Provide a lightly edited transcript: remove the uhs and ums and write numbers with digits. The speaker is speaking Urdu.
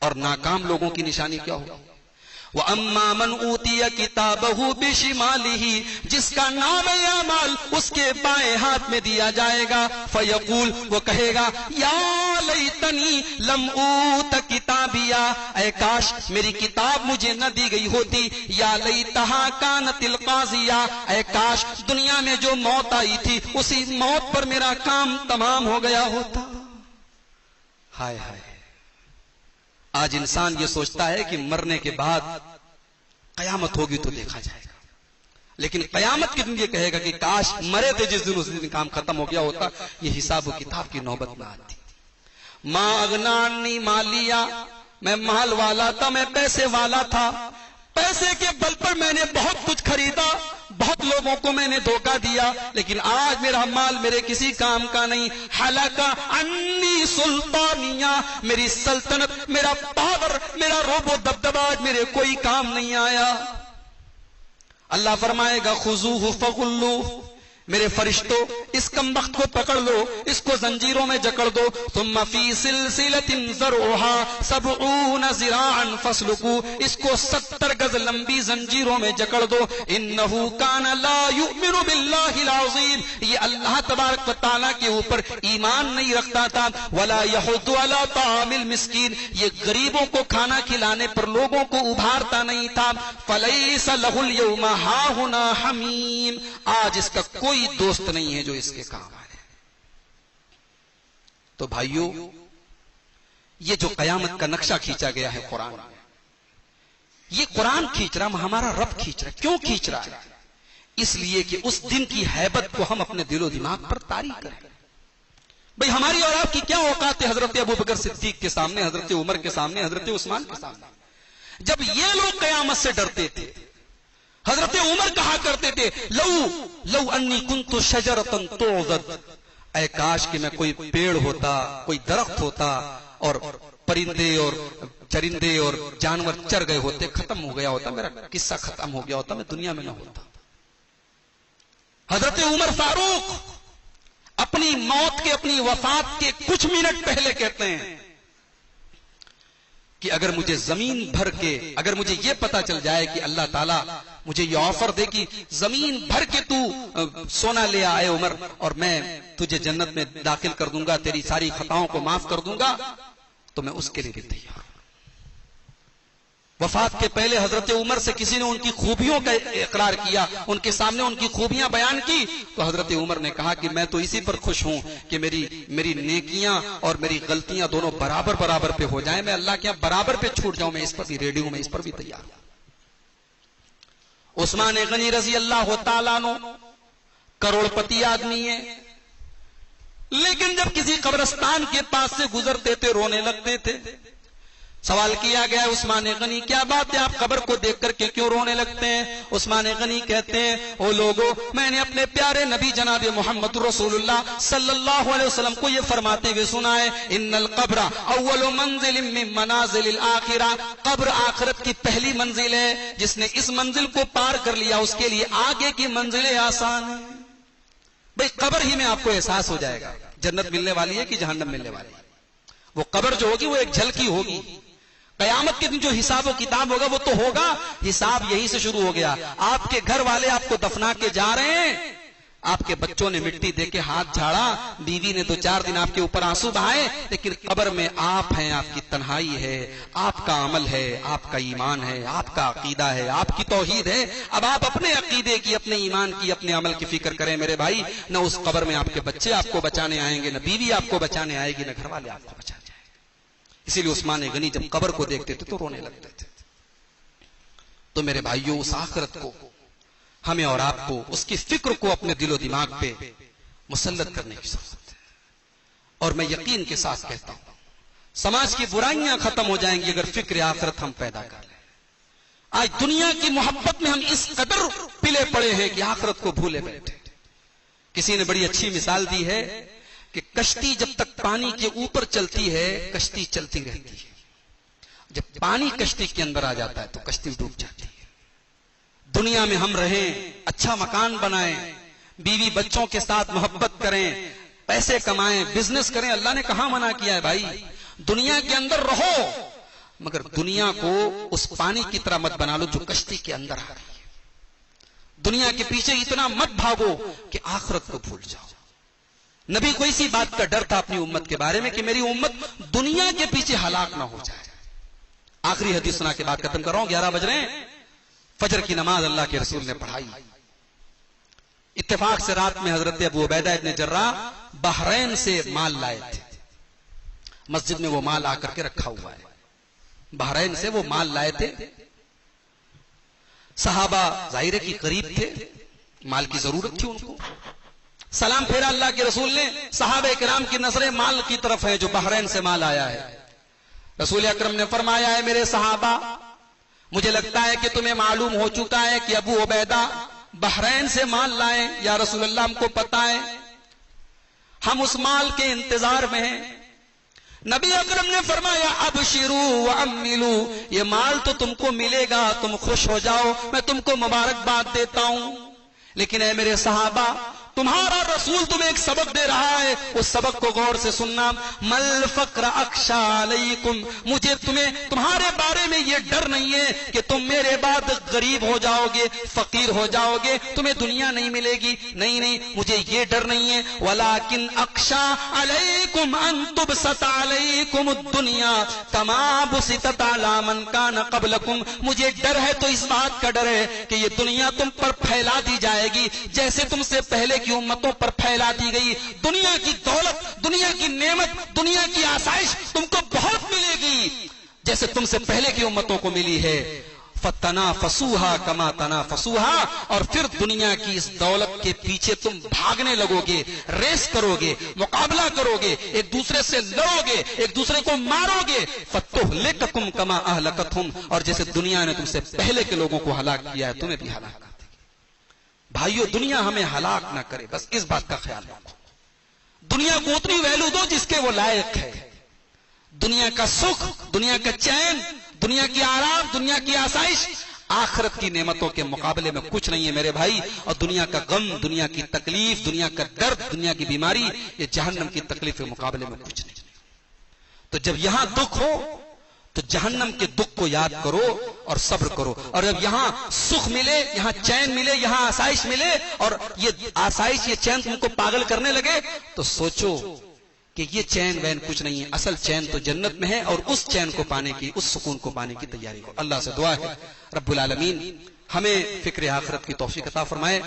اور ناکام لوگوں کی نشانی کیا ہوگی؟ وَأَمَّا مَنْ أُوتِيَ كِتَابَهُ بِشِمَالِهِ، جس کا نام اعمال اس کے بائیں ہاتھ میں دیا جائے گا، فَيَقُول، وہ کہے گا، یا لیتنی لم اوت کتابیا، اے کاش میری کتاب مجھے نہ دی گئی ہوتی، یا لیتہا کانت القاضیہ، اے کاش دنیا میں جو موت آئی تھی اسی موت پر میرا کام تمام ہو گیا ہوتا۔ ہائے ہائے، آج انسان یہ سوچتا ہے کہ مرنے کے بعد قیامت ہوگی تو دیکھا جائے گا، لیکن قیامت کے دن یہ کہے گا کہ کاش مرے تھے جس دن اس دن کام ختم ہو گیا ہوتا، یہ حساب و کتاب کی نوبت نہ آتی۔ ما اغنانی مالیا، میں مال والا تھا، میں پیسے والا تھا، پیسے کے بل پر میں نے بہت کچھ خریدا، بہت لوگوں کو میں نے دھوکہ دیا، لیکن آج میرا مال میرے کسی کام کا نہیں۔ حلق انی سلطانیہ، میری سلطنت، میرا پاور، میرا روب و دبدبہ آج میرے کوئی کام نہیں آیا۔ اللہ فرمائے گا خذوہ فغلوہ، میرے فرشتوں اس کمبخت کو پکڑ لو، اس کو زنجیروں میں جکڑ دو، ثم فی سلسلۃ ذرعها 70 ذراعا فاسلکوہ، اس کو 70 گز لمبی زنجیروں میں جکڑ دو، انہ کان لا یؤمن باللہ العظیم، یہ اللہ تبارک و تعالیٰ کے اوپر ایمان نہیں رکھتا تھا، ولا یحض علی طعام المسکین، یہ غریبوں کو کھانا کھلانے پر لوگوں کو ابھارتا نہیں تھا، فلیس لہ اليوم ہاہنا حمیم، آج اس کا کوئی دوست نہیں ہے جو اس کے کام آئے۔ تو بھائیو، یہ جو قیامت کا نقشہ کھینچا گیا ہے قرآن میں، یہ قرآن کھینچ رہا، ہمارا رب کھینچ رہا ہے۔ کیوں کھینچ رہا ہے؟ اس لیے کہ اس دن کی ہیبت کو ہم اپنے دل و دماغ پر طاری کریں۔ بھئی ہماری اور آپ کی کیا اوقات ہے حضرت ابوبکر صدیق کے سامنے، حضرت عمر کے سامنے، حضرت عثمان کے سامنے؟ جب یہ لوگ قیامت سے ڈرتے تھے، حضرت عمر کہا کرتے تھے لو انی کنت شجرۃ تعضد، اے کاش کہ میں کوئی پیڑ ہوتا، کوئی درخت ہوتا، اور پرندے اور چرندے اور جانور چر گئے ہوتے، ختم ہو گیا ہوتا، میرا قصہ ختم ہو گیا ہوتا، میں دنیا میں نہ ہوتا۔ حضرت عمر فاروق اپنی موت کے، اپنی وفات کے کچھ منٹ پہلے کہتے ہیں کہ اگر مجھے زمین بھر کے، اگر مجھے یہ پتا چل جائے کہ اللہ تعالیٰ مجھے یہ آفر دے کہ زمین بھر کے تو سونا لے آئے عمر، اور میں تجھے جنت میں داخل کر دوں گا، تیری ساری خطاؤں کو معاف کر دوں گا، تو میں اس کے لیے بھی تیار ہوں۔ وفات کے پہلے حضرت عمر سے کسی نے ان کی خوبیوں کا اقرار کیا، ان کے سامنے ان کی خوبیاں بیان کی، تو حضرت عمر نے کہا کہ میں تو اسی پر خوش ہوں کہ میری نیکیاں اور میری غلطیاں دونوں برابر برابر پہ ہو جائیں، میں اللہ کے یہاں برابر پہ چھوٹ جاؤں، میں اس پر بھی ریڈی ہوں، میں اس پر بھی تیار ہوں۔ عثمان غنی رضی اللہ تعالیٰ عنہ کروڑ پتی آدمی ہے، لیکن جب کسی قبرستان کے پاس سے گزرتے تھے رونے لگتے تھے۔ سوال کیا گیا عثمان غنی کیا بات ہے، آپ قبر کو دیکھ کر کے کیوں رونے لگتے ہیں؟ عثمان غنی کہتے ہیں او لوگو، میں نے اپنے پیارے نبی جناب محمد رسول اللہ صلی اللہ علیہ وسلم کو یہ فرماتے ہوئے سنا ہے، ان القبر اول منزل من منازل الاخرہ، قبر آخرت کی پہلی منزل ہے، جس نے اس منزل کو پار کر لیا اس کے لیے آگے کی منزلیں آسان ہیں۔ بھئی قبر ہی میں آپ کو احساس ہو جائے گا جنت ملنے والی ہے کہ جہنم ملنے والی ہے۔ وہ قبر جو ہوگی وہ ایک جھلکی ہوگی، قیامت کے دن جو حساب و کتاب ہوگا وہ تو ہوگا، حساب یہی سے شروع ہو گیا۔ آپ کے گھر والے آپ کو دفنا کے جا رہے ہیں، آپ کے بچوں نے مٹی دے کے ہاتھ جھاڑا، بیوی نے 2-4 دن آپ کے اوپر آنسو بہائے، لیکن قبر میں آپ ہیں، آپ کی تنہائی ہے، آپ کا عمل ہے، آپ کا ایمان ہے، آپ کا عقیدہ ہے، آپ کی توحید ہے۔ اب آپ اپنے عقیدے کی، اپنے ایمان کی، اپنے عمل کی فکر کریں میرے بھائی، نہ اس قبر میں آپ کے بچے آپ کو بچانے آئیں گے، نہ بیوی آپ کو بچانے آئے گی، نہ گھر والے آپ کو بچانے۔ اسی لیے عثمان غنی جب قبر کو دیکھتے تھے تو رونے لگتے تھے۔ تو میرے بھائیوں، اس آخرت کو ہمیں اور آپ کو، اس کی فکر کو اپنے دل و دماغ پہ مسلط کرنے کی ضرورت ہے۔ اور میں یقین کے ساتھ کہتا ہوں سماج کی برائیاں ختم ہو جائیں گی اگر فکر آخرت ہم پیدا کر لیں۔ آج دنیا کی محبت میں ہم اس قدر پلے پڑے ہیں کہ آخرت کو بھولے بیٹھے۔ کسی نے بڑی اچھی مثال دی ہے کہ کشتی جب تک پانی کے اوپر چلتی ہے کشتی چلتی رہتی ہے، جب پانی کشتی کے اندر آ جاتا ہے تو کشتی ڈوب جاتی ہے۔ دنیا میں ہم رہیں، اچھا مکان بنائیں، بیوی بچوں کے ساتھ محبت کریں، پیسے کمائیں، بزنس کریں، اللہ نے کہاں منع کیا ہے بھائی؟ دنیا کے اندر رہو، مگر دنیا کو اس پانی کی طرح مت بنا لو جو کشتی کے اندر آ رہی ہے۔ دنیا کے پیچھے اتنا مت بھاگو کہ آخرت کو بھول جاؤ۔ نبی کو اسی بات کا ڈر تھا اپنی امت کے بارے میں کہ میری امت دنیا کے پیچھے ہلاک نہ ہو جائے۔ آخری حدیث سنا کے بعد ختم کر رہا ہوں، 11 بج رہے ہیں۔ فجر کی نماز اللہ کے رسول نے پڑھائی۔ اتفاق سے رات میں حضرت ابو عبیدہ ابن جراح بحرین سے مال لائے تھے، مسجد میں وہ مال آ کر کے رکھا ہوا ہے۔ بحرین سے وہ مال لائے تھے، صحابہ ظاہر کی قریب تھے، مال کی ضرورت تھی ان کو۔ سلام پھیرا اللہ کے رسول نے، صحابہ کرام کی نظریں مال کی طرف ہیں جو بحرین سے مال آیا ہے۔ رسول اکرم نے فرمایا ہے میرے صحابہ، مجھے لگتا ہے کہ تمہیں معلوم ہو چکا ہے کہ ابو عبیدہ بحرین سے مال لائیں۔ یا رسول اللہ ہم کو پتا ہے، ہم اس مال کے انتظار میں ہیں۔ نبی اکرم نے فرمایا ابشروا واملوا، یہ مال تو تم کو ملے گا، تم خوش ہو جاؤ، میں تم کو مبارکباد دیتا ہوں۔ لیکن اے میرے صحابہ، تمہارا رسول تمہیں ایک سبق دے رہا ہے، اس سبق کو غور سے سننا۔ مل فقر اخشى علیکم، مجھے تمہارے بارے میں یہ ڈر نہیں ہے کہ تم میرے بعد غریب ہو جاؤ گے، فقیر ہو جاؤ گے، تمہیں دنیا نہیں ملے گی، نہیں، مجھے یہ ڈر نہیں ہے۔ ولکن اخشى علیکم ان تبسط علیکم الدنیا کما بسطت علی من کان قبلکم، مجھے ڈر ہے تو اس بات کا ڈر ہے کہ یہ دنیا تم پر پھیلا دی جائے گی جیسے تم سے پہلے کی امتوں پر پھیلا دی گئی۔ دنیا کی دولت، دنیا کی نعمت، دنیا کی آسائش تم کو بہت ملے گی جیسے تم سے پہلے کی امتوں کو ملی ہے۔ فتنافسوها کما تنافسوها، اور پھر دنیا کی اس دولت کے پیچھے تم بھاگنے لگو گے، ریس کرو گے، مقابلہ کرو گے، ایک دوسرے سے لڑو گے، ایک دوسرے کو مارو گے۔ فتہلککم کما اہلکتہم، اور جیسے دنیا نے تم سے پہلے کے لوگوں کو ہلاک کیا ہے تمہیں بھی ہلاک کر دے گی۔ بھائیو، دنیا ہمیں ہلاک نہ کرے، بس اس بات کا خیال رکھو۔ دنیا کو اتنی ویلو دو جس کے وہ لائق ہے۔ دنیا کا سکھ، دنیا کا چین، دنیا کی آرام، دنیا کی آسائش آخرت کی نعمتوں کے مقابلے میں کچھ نہیں ہے میرے بھائی۔ اور دنیا کا غم، دنیا کی تکلیف، دنیا کا درد، دنیا کی بیماری، یہ جہنم کی تکلیف کے مقابلے میں کچھ نہیں۔ تو جب یہاں دکھ ہو تو جہنم کے دکھ کو یاد کرو اور صبر کرو، اور جب یہاں سکھ ملے، یہاں چین ملے، یہاں آسائش ملے، اور یہ آسائش، یہ چین تم کو پاگل کرنے لگے، تو سوچو کہ یہ چین وین کچھ نہیں ہے، اصل چین تو جنت میں ہے، اور اس چین کو پانے کی، اس سکون کو پانے کی تیاری کرو۔ اللہ سے دعا ہے رب العالمین ہمیں فکر آخرت کی توفیق عطا فرمائے۔